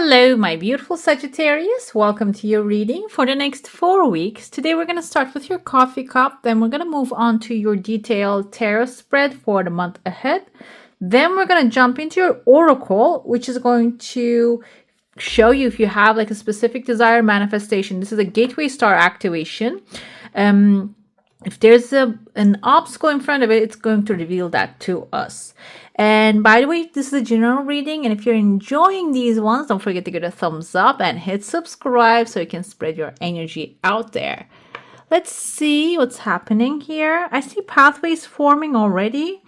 Hello, my beautiful Sagittarius. Welcome to your reading for the next 4 weeks. Today we're going to start with your coffee cup. Then we're going to move on to your detailed tarot spread for the month ahead. Then we're going to jump into your oracle, which is going to show you if you have like a specific desire manifestation. This is a gateway star activation. If there's an obstacle in front of it, it's going to reveal that to us. And by the way, this is a general reading. And if you're enjoying these ones, don't forget to give it a thumbs up and hit subscribe so you can spread your energy out there. Let's see what's happening here. I see pathways forming already.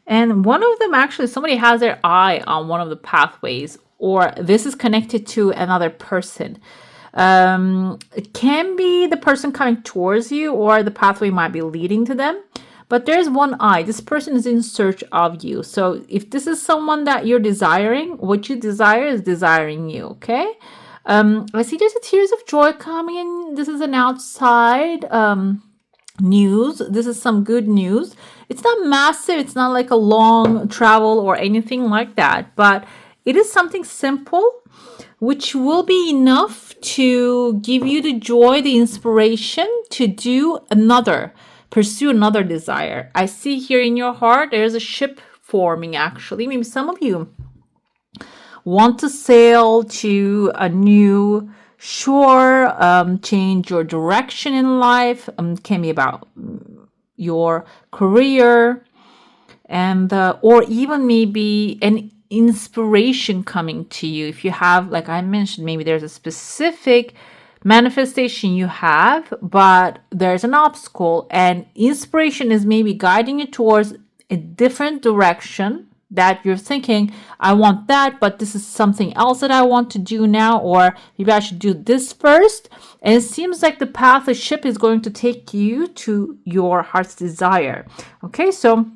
And one of them, actually, somebody has their eye on one of the pathways, or this is connected to another person. It can be the person coming towards you, or the pathway might be leading to them. But there's one eye. This person is in search of you. So if this is someone that you're desiring, what you desire is desiring you, okay? I see there's a tears of joy coming in. This is an outside news. This is some good news. It's not massive. It's not like a long travel or anything like that. But it is something simple, which will be enough to give you the joy, the inspiration to pursue another desire. I see here in your heart, there's a ship forming actually. Maybe some of you want to sail to a new shore, change your direction in life. Can be about your career and or even maybe an inspiration coming to you. If you have, like I mentioned, maybe there's a specific manifestation you have, but there's an obstacle, and inspiration is maybe guiding you towards a different direction that you're thinking, I want that, but this is something else that I want to do now, or maybe I should do this first. And it seems like the path, the ship is going to take you to your heart's desire. Okay, so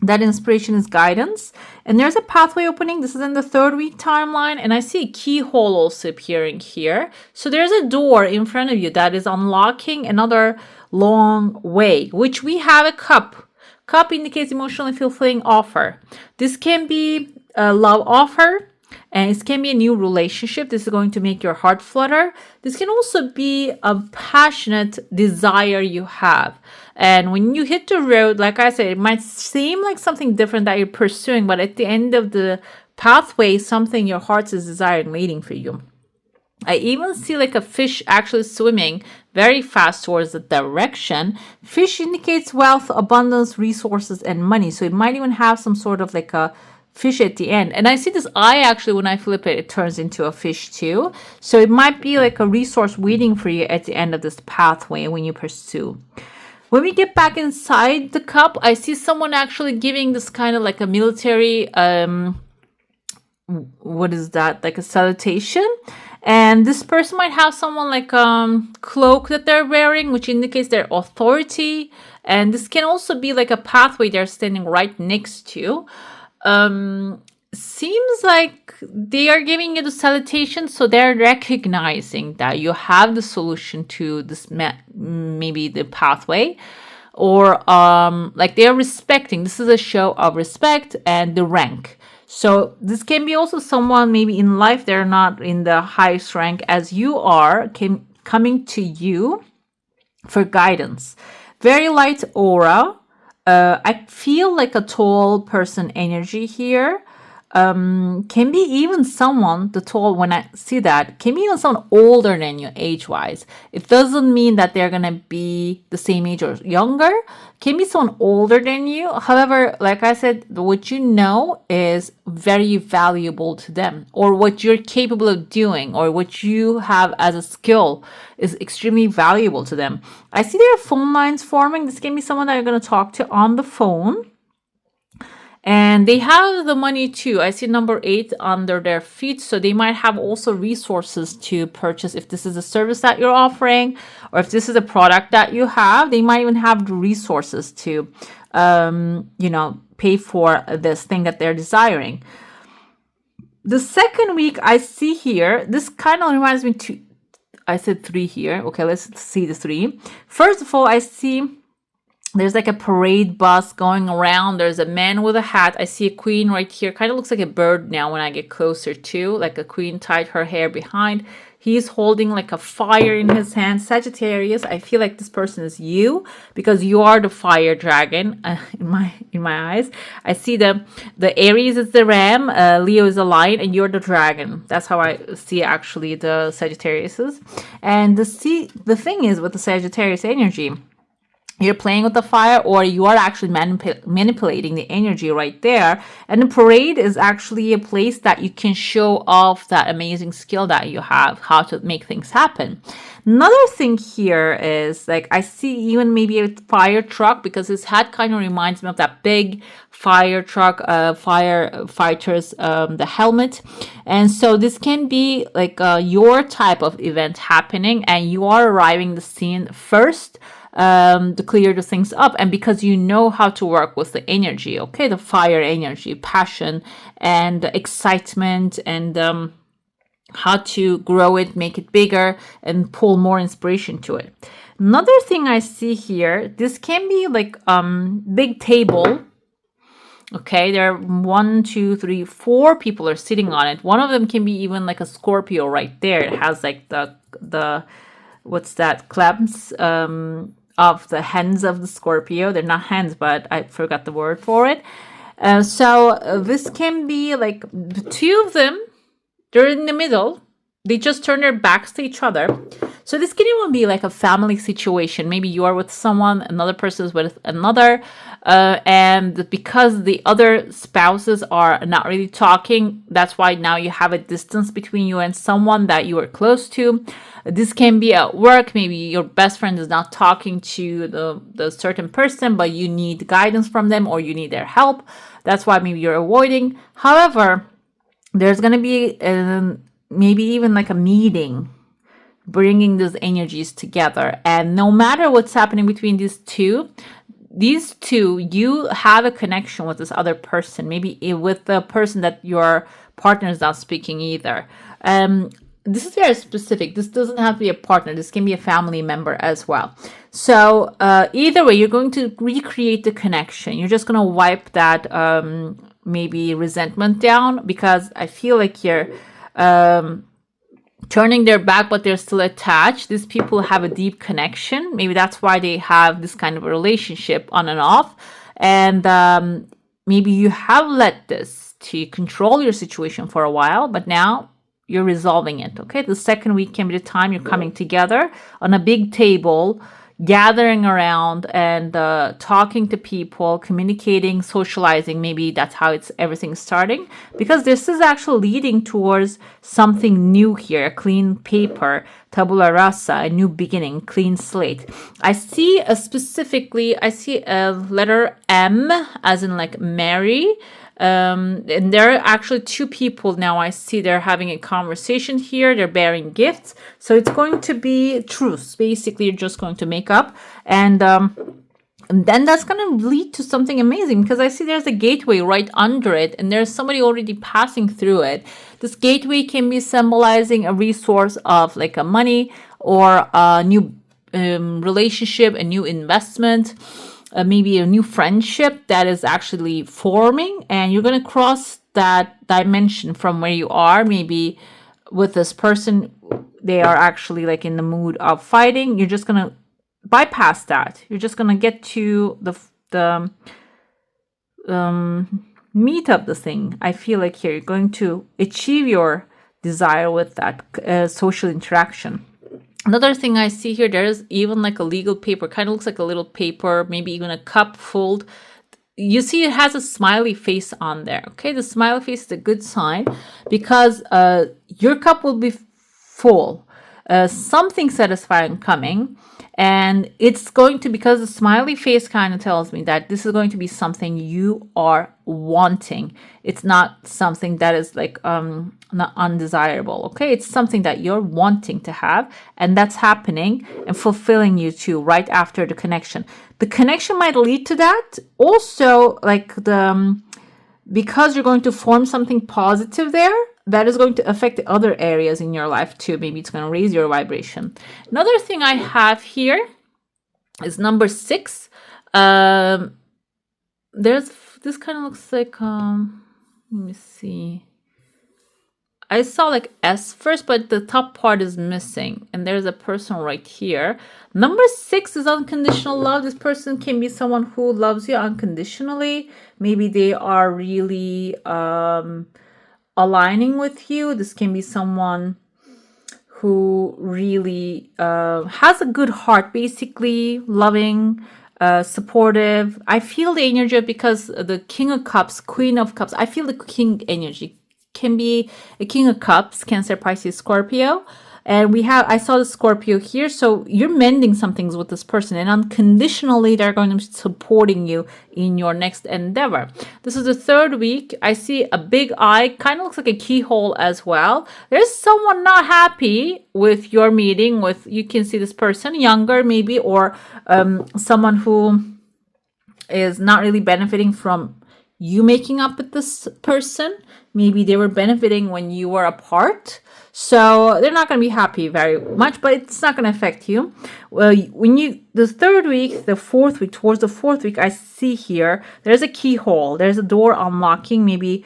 that inspiration is guidance. And there's a pathway opening. This is in the 3rd week timeline. And I see a keyhole also appearing here. So there's a door in front of you that is unlocking another long way, which we have a cup. Cup indicates emotionally fulfilling offer. This can be a love offer. And it can be a new relationship. This is going to make your heart flutter. This can also be a passionate desire you have. And when you hit the road, like I said, it might seem like something different that you're pursuing, but at the end of the pathway, something your heart is desiring waiting for you. I even see like a fish actually swimming very fast towards the direction. Fish indicates wealth, abundance, resources, and money. So it might even have some sort of like a fish at the end. And I see this eye actually, when I flip it, it turns into a fish too. So it might be like a resource waiting for you at the end of this pathway when you pursue. When we get back inside the cup, I see someone actually giving this kind of like a military, what is that? Like a salutation. And this person might have someone like cloak that they're wearing, which indicates their authority. And this can also be like a pathway they're standing right next to. Seems like they are giving you the salutation, so they're recognizing that you have the solution to this, maybe the pathway, or like they're respecting. This is a show of respect and the rank. So this can be also someone maybe in life they're not in the highest rank as you are, coming to you for guidance. Very light aura. I feel like a tall person energy here. Can be even someone, the tall, when I see that, can be even someone older than you age-wise. It doesn't mean that they're going to be the same age or younger. Can be someone older than you. However, like I said, what you know is very valuable to them, or what you're capable of doing, or what you have as a skill is extremely valuable to them. I see there are phone lines forming. This can be someone that you're going to talk to on the phone. And they have the money too. I see number 8 under their feet. So they might have also resources to purchase. If this is a service that you're offering, or if this is a product that you have, they might even have the resources to, pay for this thing that they're desiring. The 2nd week I see here, this kind of reminds me I said 3 here. Okay, let's see the 3. First of all, I see There's like a parade bus going around. There's a man with a hat. I see a queen right here. Kind of looks like a bird now when I get closer to. Like a queen tied her hair behind. He's holding like a fire in his hand. Sagittarius, I feel like this person is you because you are the fire dragon in my eyes. I see the Aries is the ram, Leo is the lion, and you're the dragon. That's how I see actually the Sagittariuses. And the thing is with the Sagittarius energy, you're playing with the fire, or you are actually manipulating the energy right there. And the parade is actually a place that you can show off that amazing skill that you have, how to make things happen. Another thing here is like I see even maybe a fire truck, because his hat kind of reminds me of that big fire truck, firefighters, the helmet. And so this can be like your type of event happening, and you are arriving the scene first to clear the things up, and because you know how to work with the energy, okay, the fire energy, passion and excitement, and how to grow it, make it bigger, and pull more inspiration to it. Another thing I see here, this can be like big table. Okay, there are 1, 2, 3, 4 people are sitting on it. One of them can be even like a Scorpio right there. It has like the what's that, clamps of the hands of the Scorpio. They're not hands, but I forgot the word for it. So this can be like the two of them, they're in the middle. They just turn their backs to each other. So this can even be like a family situation. Maybe you are with someone, another person is with another. And because the other spouses are not really talking, that's why now you have a distance between you and someone that you are close to. This can be at work. Maybe your best friend is not talking to the certain person, but you need guidance from them or you need their help. That's why maybe you're avoiding. However, there's going to be maybe even like a meeting bringing those energies together. And no matter what's happening between these two, you have a connection with this other person, maybe with the person that your partner is not speaking either. This is very specific. This doesn't have to be a partner. This can be a family member as well. So either way, you're going to recreate the connection. You're just going to wipe that maybe resentment down, because I feel like you're turning their back, but they're still attached. These people have a deep connection. Maybe that's why they have this kind of a relationship on and off. And maybe you have let this to control your situation for a while, but now you're resolving it. Okay, the second week can be the time you're coming together on a big table, gathering around and talking to people, communicating, socializing. Maybe that's how everything's starting, because this is actually leading towards something new here, a clean paper, tabula rasa, a new beginning, clean slate. I see a letter M as in like Mary. And there are actually 2 people now. I see they're having a conversation here. They're bearing gifts. So it's going to be truce. Basically, you're just going to make up. And then that's going to lead to something amazing, because I see there's a gateway right under it, and there's somebody already passing through it. This gateway can be symbolizing a resource of like a money or a new relationship, a new investment. Maybe a new friendship that is actually forming, and you're going to cross that dimension from where you are. Maybe with this person, they are actually like in the mood of fighting. You're just going to bypass that. You're just going to get to the meat of the thing. I feel like here you're going to achieve your desire with that social interaction. Another thing I see here, there's even like a legal paper, kind of looks like a little paper, maybe even a cup fold. You see it has a smiley face on there. Okay, the smiley face is a good sign, because your cup will be full. Something satisfying coming. And it's going to, because the smiley face kind of tells me that this is going to be something you are wanting. It's not something that is like not undesirable. Okay, it's something that you're wanting to have, and that's happening and fulfilling you too right after the connection. The connection might lead to that. Also, like because you're going to form something positive there, that is going to affect the other areas in your life too. Maybe it's going to raise your vibration. Another thing I have here is number 6. Um, there's this kind of looks like let me see. I saw like S first, but the top part is missing, and there's a person right here. Number 6 is unconditional love. This person can be someone who loves you unconditionally. Maybe they are really aligning with you. This can be someone who really has a good heart, basically loving, supportive. I feel the energy because the King of Cups, Queen of Cups. I feel the King energy. Can be a King of Cups, Cancer, Pisces, Scorpio. And I saw the Scorpio here. So you're mending some things with this person, and unconditionally, they're going to be supporting you in your next endeavor. This is the 3rd week. I see a big eye, kind of looks like a keyhole as well. There's someone not happy with your meeting with, you can see this person, younger maybe, or someone who is not really benefiting from you making up with this person. Maybe they were benefiting when you were apart. So they're not going to be happy very much, but it's not going to affect you. Well, the 3rd week, the 4th week, towards the 4th week, I see here, there's a keyhole. There's a door unlocking. Maybe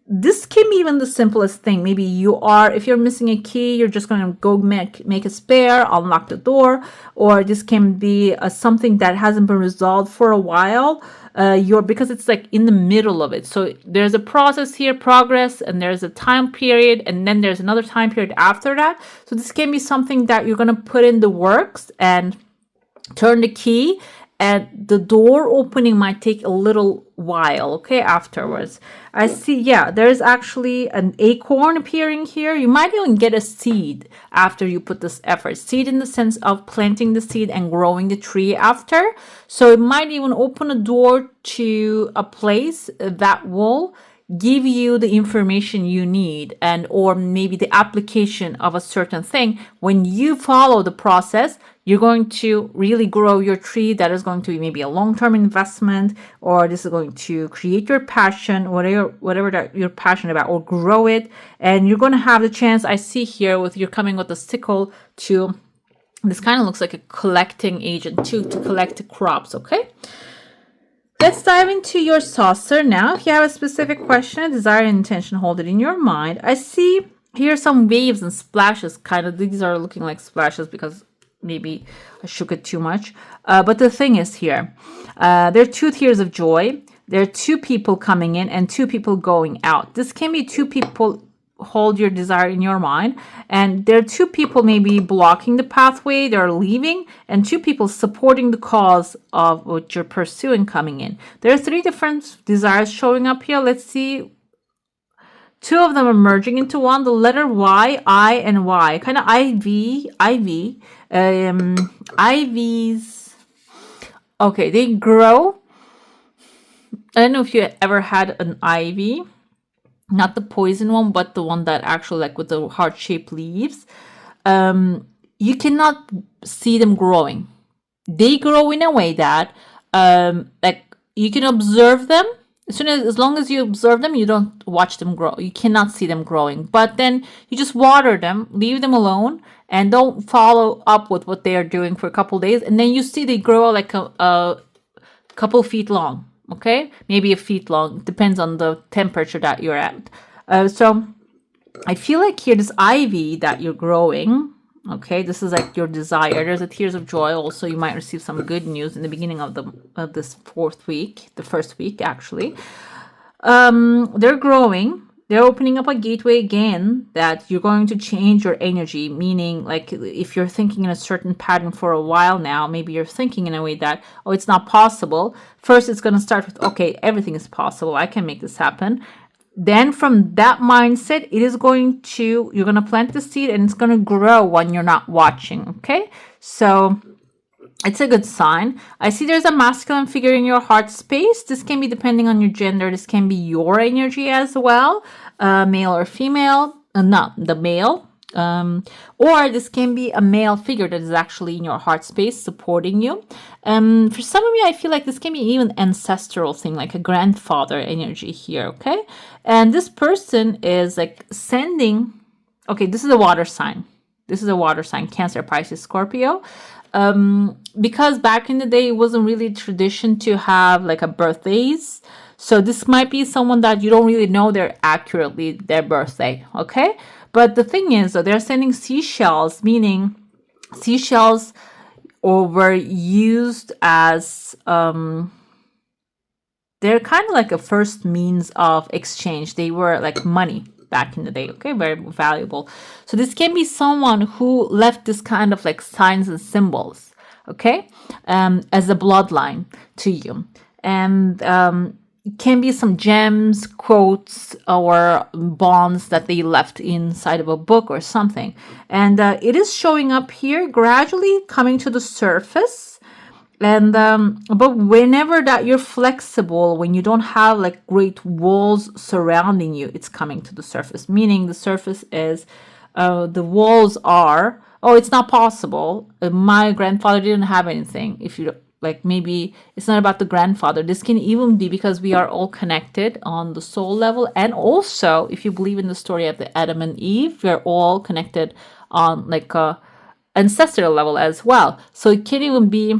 this can be even the simplest thing. Maybe if you're missing a key, you're just going to go make a spare, unlock the door. Or this can be something that hasn't been resolved for a while. Because it's like in the middle of it. So there's a process here, progress, and there's a time period, and then there's another time period after that. So this can be something that you're going to put in the works and turn the key, and the door opening might take a little while, okay, afterwards. I see, yeah, there's actually an acorn appearing here. You might even get a seed after you put this effort. Seed in the sense of planting the seed and growing the tree after. So it might even open a door to a place that will give you the information you need, and or maybe the application of a certain thing. When you follow the process, you're going to really grow your tree. That is going to be maybe a long-term investment, or this is going to create your passion, whatever that you're passionate about, or grow it. And you're going to have the chance, I see here, with you're coming with a sickle to, this kind of looks like a collecting agent too, to collect the crops, okay? Let's dive into your saucer now. If you have a specific question, a desire, and intention, hold it in your mind. I see here some waves and splashes, kind of. These are looking like splashes because maybe I shook it too much. But the thing is here, there are 2 tears of joy. There are 2 people coming in and 2 people going out. This can be 2 people hold your desire in your mind, and there are 2 people maybe blocking the pathway, they're leaving, and 2 people supporting the cause of what you're pursuing coming in. There are 3 different desires showing up here. Let's see. 2 of them are merging into one. The letter Y, I, and Y, kind of IV. IVs. Okay, they grow. I don't know if you ever had an ivy. Not the poison one, but the one that actually, like, with the heart-shaped leaves. You cannot see them growing. They grow in a way that, like, you can observe them. As long as you observe them, you don't watch them grow. You cannot see them growing. But then you just water them, leave them alone, and don't follow up with what they are doing for a couple days. And then you see they grow like a couple feet long. Okay, maybe a feet long, depends on the temperature that you're at. So I feel like here, this ivy that you're growing, okay, this is like your desire. There's a tears of joy also. You might receive some good news in the beginning of this 4th week, the 1st week actually. They're growing. They're opening up a gateway again that you're going to change your energy, meaning, like, if you're thinking in a certain pattern for a while now, maybe you're thinking in a way that, oh, it's not possible. First, it's going to start with, okay, everything is possible. I can make this happen. Then from that mindset, you're going to plant the seed, and it's going to grow when you're not watching. Okay. So it's a good sign. I see there's a masculine figure in your heart space. This can be depending on your gender. This can be your energy as well, male or female, not the male. Or this can be a male figure that is actually in your heart space supporting you. For some of you, I feel like this can be even ancestral thing, like a grandfather energy here, okay? And this person is like sending, okay, this is a water sign. This is a water sign, Cancer, Pisces, Scorpio. because back in the day it wasn't really tradition to have like a birthdays. So this might be someone that you don't really know their birthday, okay? But the thing is, they're sending seashells, meaning seashells were used as they're kind of like a first means of exchange. They were like money back in the day, okay? Very valuable. So this can be someone who left this kind of like signs and symbols, okay? As a bloodline to you. And it can be some gems, quotes, or bonds that they left inside of a book or something. And it is showing up here, gradually coming to the surface. And but whenever that you're flexible, when you don't have like great walls surrounding you, it's coming to the surface. Meaning the surface is the walls are, oh, it's not possible. My grandfather didn't have anything. If you like, maybe it's not about the grandfather. This can even be because we are all connected on the soul level. And also, if you believe in the story of the Adam and Eve, we're all connected on like a ancestral level as well. So it can even be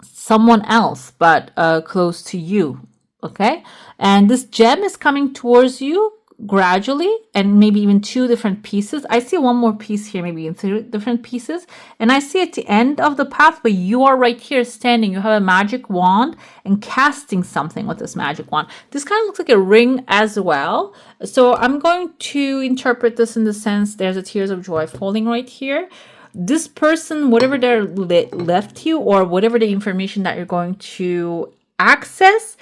someone else, but close to you, okay? And this gem is coming towards you gradually, and maybe even two different pieces. I see one more piece here, maybe in three different pieces. And I see at the end of the pathway, you are right here standing. You have a magic wand and casting something with this magic wand. This kind of looks like a ring as well. So I'm going to interpret this in the sense there's a tears of joy falling right here. This person, whatever they're left you, or whatever the information that you're going to access,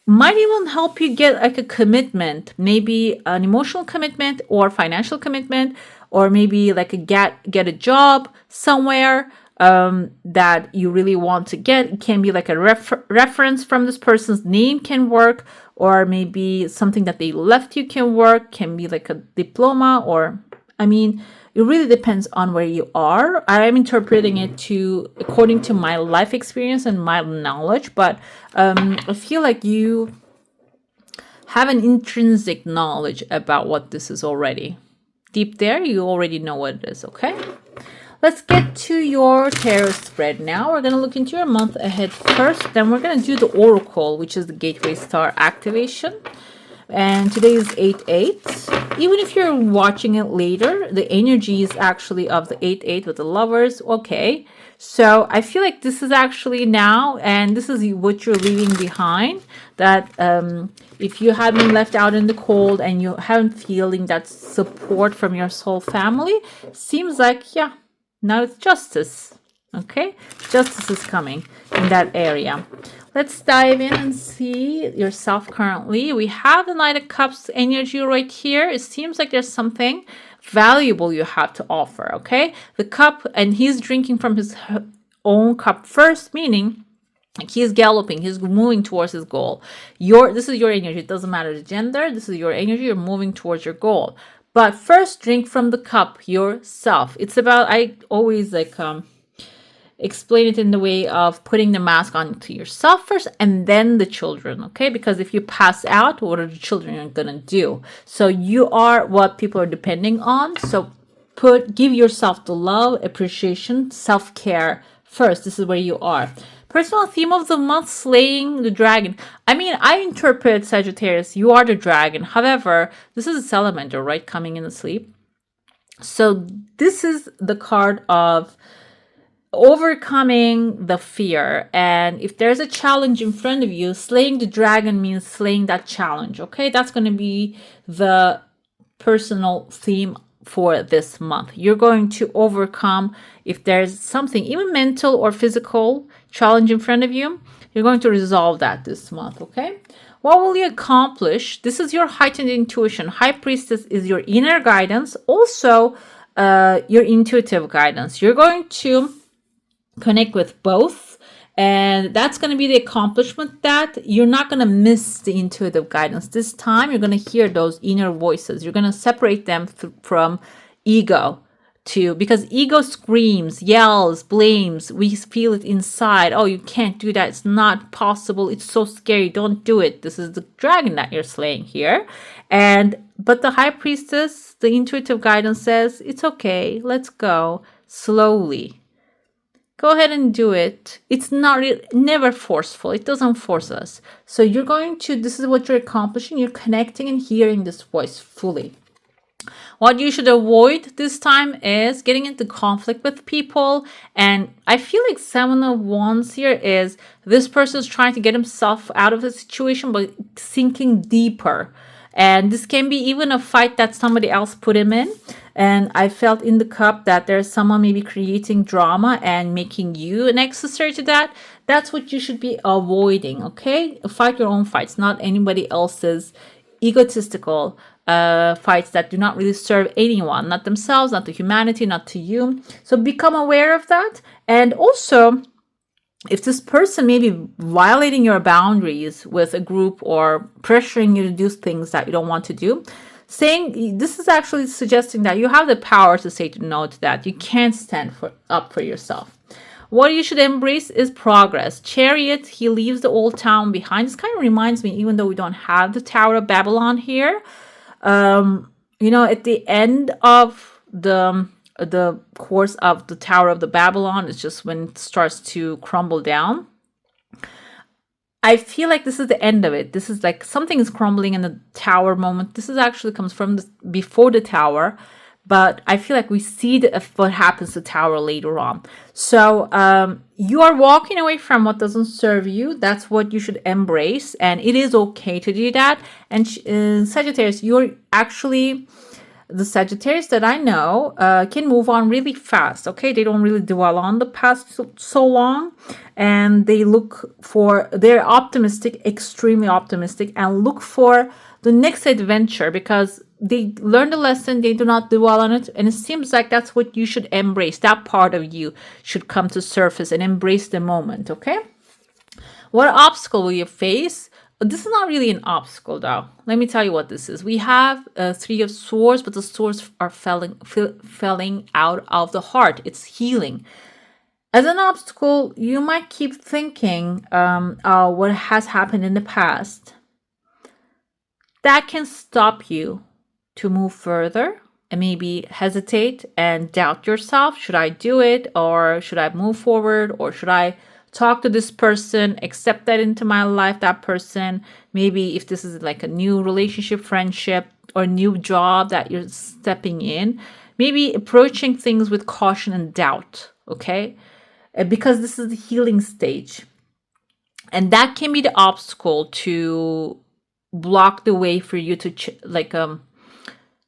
might even help you get like a commitment, maybe an emotional commitment or financial commitment, or maybe like get a job somewhere that you really want to get. It can be like a reference from this person's name can work, or maybe something that they left you can work, can be like a diploma, or I mean, it really depends on where you are. I am interpreting it according to my life experience and my knowledge, but I feel like you have an intrinsic knowledge about what this is already. Deep there, you already know what it is, okay? Let's get to your tarot spread now. We're going to look into your month ahead first. Then we're going to do the oracle, which is the gateway star activation. And today is 8-8. Even if you're watching it later, the energy is actually of the 8-8 with the lovers. Okay. So I feel like this is actually now, and this is what you're leaving behind. That if you have been left out in the cold and you haven't feeling that support from your soul family, seems like, yeah, now it's justice. Okay. Justice is coming in that area. Let's dive in and see yourself currently. We have the Knight of Cups energy right here. It seems like there's something valuable you have to offer, okay? The cup, and he's drinking from his own cup first, meaning he's galloping, he's moving towards his goal. This is your energy. It doesn't matter the gender. This is your energy. You're moving towards your goal. But first, drink from the cup yourself. It's about, I always like explain it in the way of putting the mask on to yourself first and then the children, okay? Because if you pass out, what are the children going to do? So you are what people are depending on. So give yourself the love, appreciation, self-care first. This is where you are. Personal theme of the month, slaying the dragon. I mean, I interpret Sagittarius, you are the dragon. However, this is a salamander, right? Coming in the sleep. So this is the card of overcoming the fear. And if there's a challenge in front of you, slaying the dragon means slaying that challenge, okay? That's going to be the personal theme for this month. You're going to overcome, if there's something even mental or physical challenge in front of you, you're going to resolve that this month, okay? What will you accomplish? This is your heightened intuition. High Priestess is your inner guidance, also your intuitive guidance. You're going to connect with both, and that's going to be the accomplishment that you're not going to miss the intuitive guidance. This time you're going to hear those inner voices. You're going to separate them from ego because ego screams, yells, blames. We feel it inside. Oh, you can't do that. It's not possible. It's so scary. Don't do it. This is the dragon that you're slaying here. But the High Priestess, the intuitive guidance says, it's okay. Let's go slowly. go ahead and do it. It's not never forceful. It doesn't force us. So you're going to, this is what you're accomplishing. You're connecting and hearing this voice fully. What you should avoid this time is getting into conflict with people. And I feel like 7 of Wands here is this person is trying to get himself out of the situation, but sinking deeper. And this can be even a fight that somebody else put him in. And I felt in the cup that there's someone maybe creating drama and making you an accessory to that. That's what you should be avoiding, okay? Fight your own fights, not anybody else's egotistical fights that do not really serve anyone, not themselves, not to humanity, not to you. So become aware of that. And also, if this person may be violating your boundaries with a group or pressuring you to do things that you don't want to do, saying this is actually suggesting that you have the power to say no to that. You can't stand up for yourself. What you should embrace is progress. Chariot, he leaves the old town behind. This kind of reminds me, even though we don't have the Tower of Babylon here, at the end of the course of the Tower of the Babylon, it's just when it starts to crumble down. I feel like this is the end of it. This is like something is crumbling in the tower moment. This is actually comes from before the tower, but I feel like we see what happens to the tower later on. So you are walking away from what doesn't serve you. That's what you should embrace, and it is okay to do that. And Sagittarius, you're actually the Sagittarius that I know can move on really fast, okay? They don't really dwell on the past so long, and they're optimistic, extremely optimistic, and look for the next adventure because they learned a lesson, they do not dwell on it, and it seems like that's what you should embrace. That part of you should come to surface and embrace the moment, okay? What obstacle will you face? This is not really an obstacle, though. Let me tell you what this is. We have 3 of Swords, but the swords are falling out of the heart. It's healing. As an obstacle, you might keep thinking what has happened in the past. That can stop you to move further and maybe hesitate and doubt yourself. Should I do it? Or should I move forward? Or should I talk to this person, accept that into my life, that person? Maybe if this is like a new relationship, friendship, or new job that you're stepping in, maybe approaching things with caution and doubt, okay? Because this is the healing stage. And that can be the obstacle to block the way for you to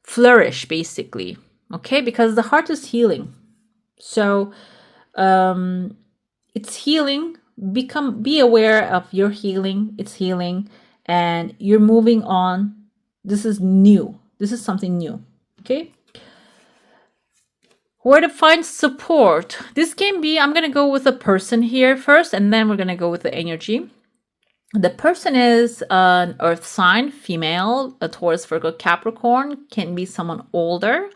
flourish, basically, okay? Because the heart is healing. So, it's healing. Be aware of your healing. It's healing and you're moving on. This is new. This is something new. Okay. Where to find support? This can be, I'm going to go with a person here first, and then we're going to go with the energy. The person is an earth sign, female, a Taurus, Virgo, Capricorn, can be someone older.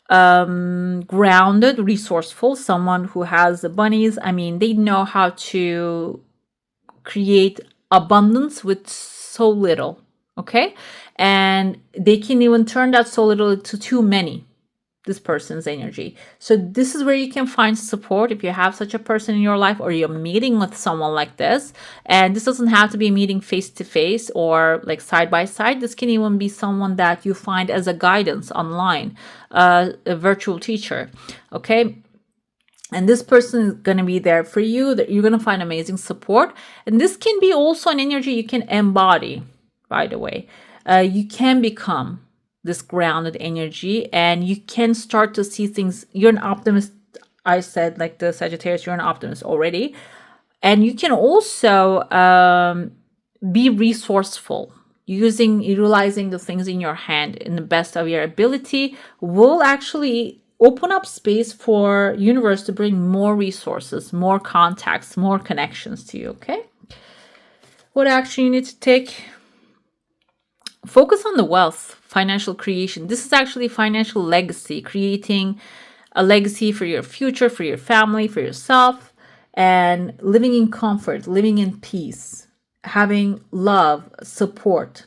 Grounded, resourceful, someone who has the bunnies. I mean, they know how to create abundance with so little, okay? And they can even turn that so little to too many, this person's energy. So this is where you can find support if you have such a person in your life or you're meeting with someone like this. And this doesn't have to be a meeting face to face or like side by side. This can even be someone that you find as a guidance online, a virtual teacher, okay? And this person is going to be there for you. That you're going to find amazing support. And this can be also an energy you can embody, by the way. You can become this grounded energy and you can start to see things. You're an optimist. I said, like the Sagittarius, you're an optimist already. And you can also be resourceful. Utilizing the things in your hand in the best of your ability will actually open up space for universe to bring more resources, more contacts, more connections to you, okay? What action you need to take? Focus on the wealth, financial creation. This is actually financial legacy, creating a legacy for your future, for your family, for yourself, and living in comfort, living in peace, having love, support.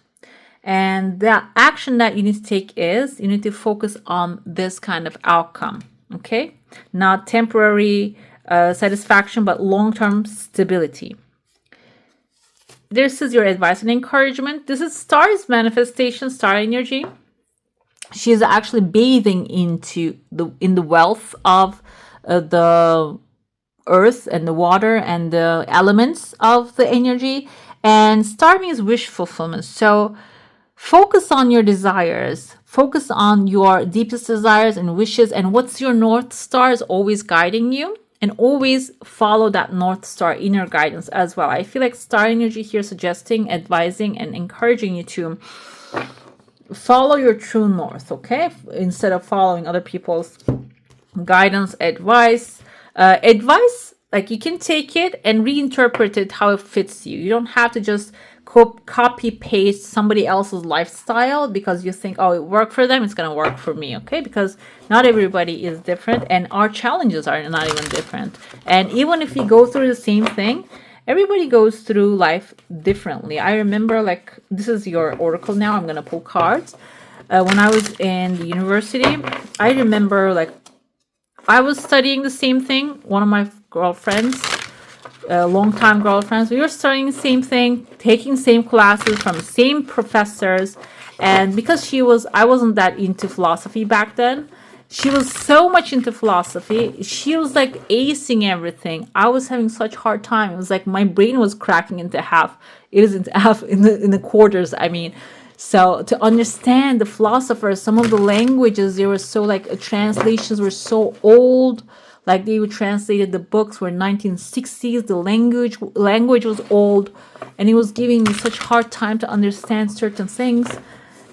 And the action that you need to take is you need to focus on this kind of outcome, okay? Not temporary satisfaction, but long-term stability. This is your advice and encouragement. This is Star's manifestation, Star energy. She is actually bathing in the wealth of the earth and the water and the elements of the energy. And Star means wish fulfillment. So focus on your desires. Focus on your deepest desires and wishes. And what's your North Star is always guiding you. And always follow that North Star inner guidance as well. I feel like Star energy here suggesting, advising, and encouraging you to follow your true north, okay? Instead of following other people's guidance, advice. Advice, like you can take it and reinterpret it how it fits you. You don't have to just copy paste somebody else's lifestyle because you think, oh, it worked for them, it's going to work for me, okay? Because not everybody is different, and our challenges are not even different. And even if we go through the same thing, everybody goes through life differently. I remember, like, this is your oracle now. I'm going to pull cards. When I was in the university, I remember, like, I was studying the same thing. One of my girlfriends, long-time girlfriends, we were studying the same thing, taking same classes from the same professors. And because I wasn't that into philosophy back then. She was so much into philosophy. She was like acing everything. I was having such hard time. It was like my brain was cracking into half. It is into half in the quarters, I mean. So to understand the philosophers, some of the languages, they were so like translations were so old. Like they translated the books were 1960s. The language was old, and it was giving me such hard time to understand certain things.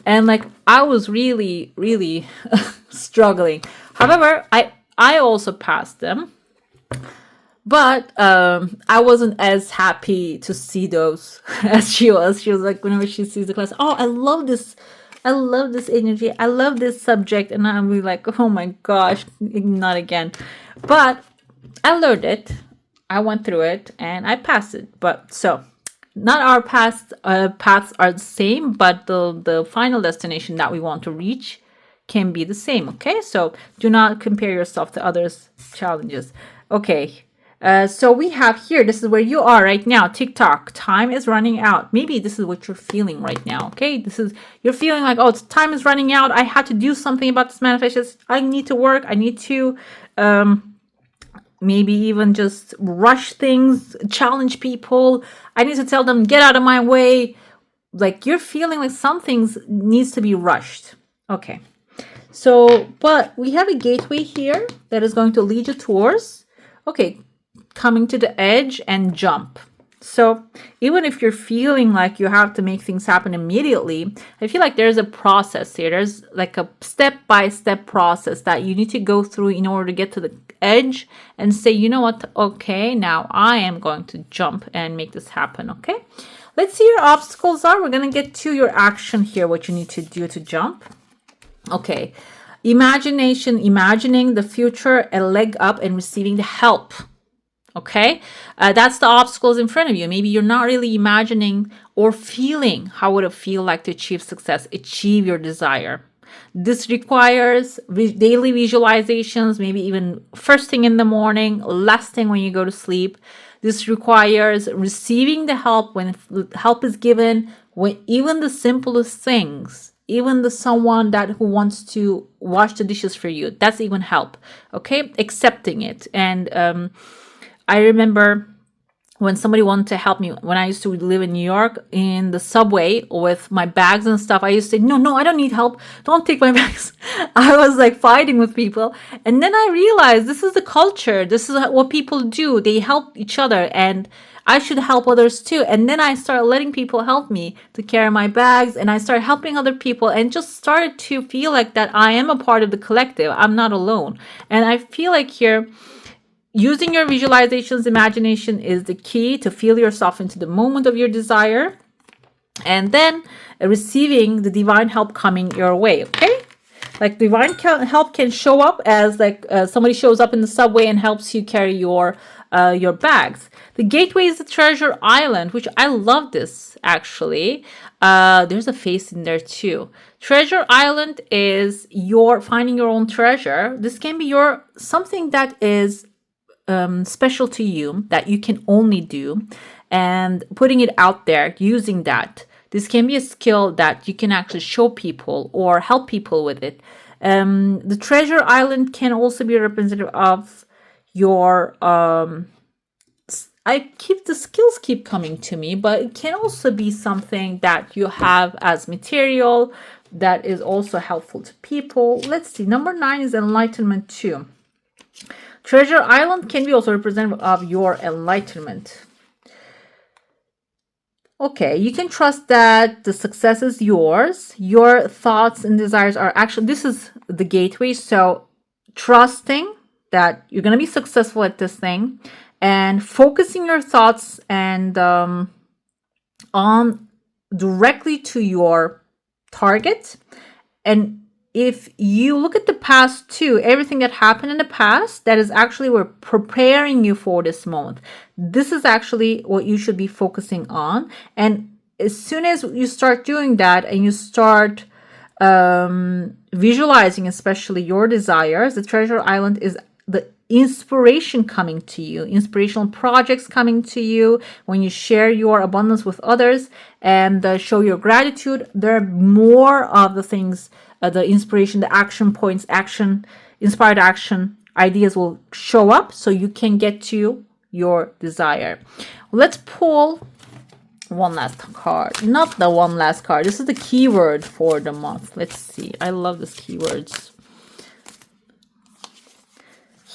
And like I was really, really struggling. However, I also passed them. But I wasn't as happy to see those as she was. She was like, whenever she sees the class, oh, I love this energy. I love this subject. And I'm really like, oh my gosh, not again. But I learned it. I went through it and I passed it. But so not our paths are the same, but the final destination that we want to reach can be the same. Okay, so do not compare yourself to others' challenges. Okay, so we have here, this is where you are right now. TikTok, time is running out. Maybe this is what you're feeling right now. Okay, you're feeling like, oh, time is running out. I had to do something about this manifestation. I need to work. I need to maybe even just rush things, challenge people. I need to tell them, get out of my way. Like you're feeling like some things needs to be rushed. Okay. So, but we have a gateway here that is going to lead you towards, okay, coming to the edge and jump. So even if you're feeling like you have to make things happen immediately, I feel like there's a process here. There's like a step-by-step process that you need to go through in order to get to the edge and say, you know what? Okay, now I am going to jump and make this happen. Okay, let's see your obstacles are. We're going to get to your action here, what you need to do to jump. Okay, imagination, imagining the future, a leg up and receiving the help. Okay, that's the obstacles in front of you. Maybe you're not really imagining or feeling how would it feel like to achieve success, achieve your desire. This requires daily visualizations, maybe even first thing in the morning, last thing when you go to sleep. This requires receiving the help when help is given, when even the simplest things, even someone who wants to wash the dishes for you, that's even help. Okay, accepting it. And I remember when somebody wanted to help me when I used to live in New York, in the subway with my bags and stuff. I used to say, no, I don't need help. Don't take my bags. I was like fighting with people. And then I realized this is the culture. This is what people do. They help each other and I should help others too. And then I started letting people help me to carry my bags, and I started helping other people and just started to feel like that I am a part of the collective. I'm not alone. And I feel like here, using your visualizations, imagination is the key to feel yourself into the moment of your desire, and then receiving the divine help coming your way. Okay, like divine help can show up as like somebody shows up in the subway and helps you carry your bags. The gateway is the treasure island, which I love this actually. There's a face in there too. Treasure island is your finding your own treasure. This can be something that is special to you that you can only do, and putting it out there, using that. This can be a skill that you can actually show people or help people with it. The treasure island can also be representative of your the skills keep coming to me, but it can also be something that you have as material that is also helpful to people. Let's see. Number 9 is enlightenment 2. Treasure island can be also representative of your enlightenment. Okay, you can trust that the success is yours. Your thoughts and desires are actually, this is the gateway. So trusting that you're going to be successful at this thing, and focusing your thoughts and on directly to your target. And if you look at the past too, everything that happened in the past, that is actually we're preparing you for this moment. This is actually what you should be focusing on. And as soon as you start doing that and you start visualizing, especially your desires, the treasure island is the inspiration coming to you, inspirational projects coming to you. When you share your abundance with others and show your gratitude, there are more of the things, the inspiration, the action points, inspired action ideas will show up so you can get to your desire. Let's pull one last card. Not the one last card. This is the keyword for the month. Let's see. I love these keywords.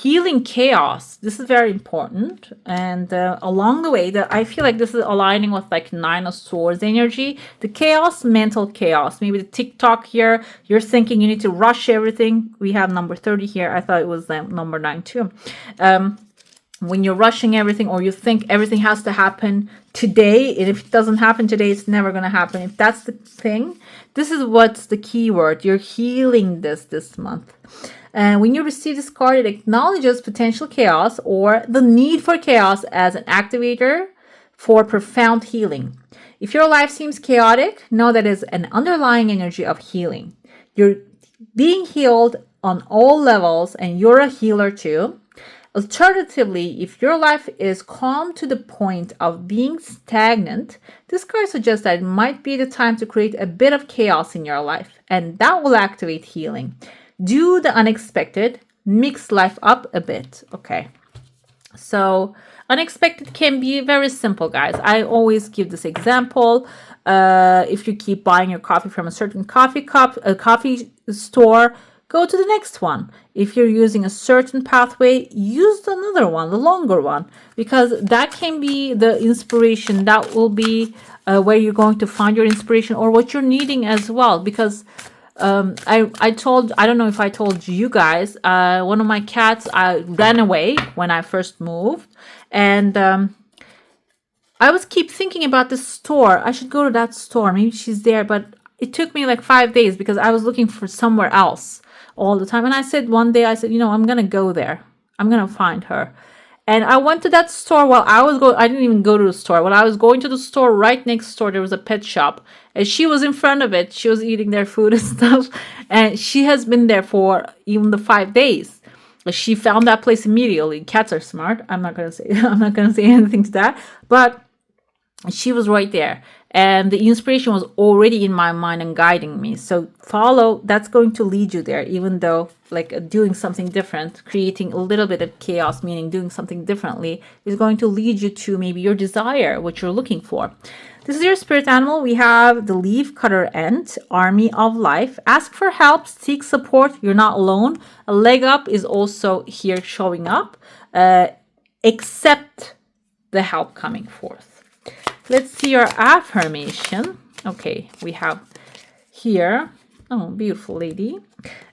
Healing chaos. This is very important. And along the way, I feel like this is aligning with like 9 of Swords energy. The chaos, mental chaos. Maybe the TikTok here, you're thinking you need to rush everything. We have number 30 here. I thought it was number 9 too. When you're rushing everything, or you think everything has to happen today, and if it doesn't happen today, it's never going to happen. If that's the thing, this is what's the key word. You're healing this month. And when you receive this card, it acknowledges potential chaos or the need for chaos as an activator for profound healing. If your life seems chaotic, know that is an underlying energy of healing. You're being healed on all levels, and you're a healer too. Alternatively, if your life is calm to the point of being stagnant, this card suggests that it might be the time to create a bit of chaos in your life, and that will activate healing. Do the unexpected, mix life up a bit. Okay. So unexpected can be very simple, guys. I always give this example. If you keep buying your coffee from a certain coffee store, go to the next one. If you're using a certain pathway, use another one, the longer one, because that can be the inspiration. That will be where you're going to find your inspiration or what you're needing as well. Because I don't know if I told you guys, one of my cats ran away when I first moved, and I was keep thinking about the store. I should go to that store. Maybe she's there, but it took me like 5 days because I was looking for somewhere else all the time. And I said one day, I'm gonna go there. I'm gonna find her. And I went to that store while I was going. I didn't even go to the store. When I was going to the store, right next door, there was a pet shop. And she was in front of it. She was eating their food and stuff. And she has been there for even the 5 days. She found that place immediately. Cats are smart. I'm not gonna say anything to that. But she was right there. And the inspiration was already in my mind and guiding me. So follow, that's going to lead you there, even though like doing something different, creating a little bit of chaos, meaning doing something differently, is going to lead you to maybe your desire, what you're looking for. This is your spirit animal. We have the leaf cutter ant, army of life. Ask for help, seek support. You're not alone. A leg up is also here showing up. Accept the help coming forth. Let's see your affirmation. Okay, we have here, oh, beautiful lady,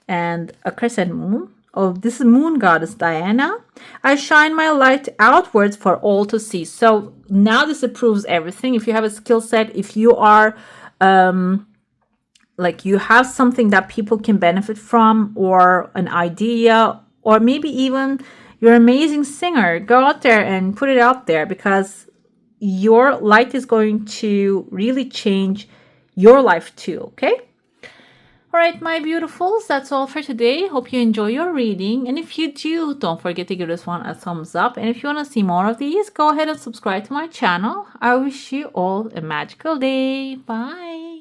and a crescent moon. Oh, this is moon goddess Diana. I shine my light outwards for all to see. So now this approves everything. If you have a skill set, if you are like you have something that people can benefit from, or an idea, or maybe even you're an amazing singer, go out there and put it out there, because your light is going to really change your life too, okay? Alright, my beautifuls, that's all for today. Hope you enjoy your reading. And if you do, don't forget to give this one a thumbs up. And if you want to see more of these, go ahead and subscribe to my channel. I wish you all a magical day. Bye.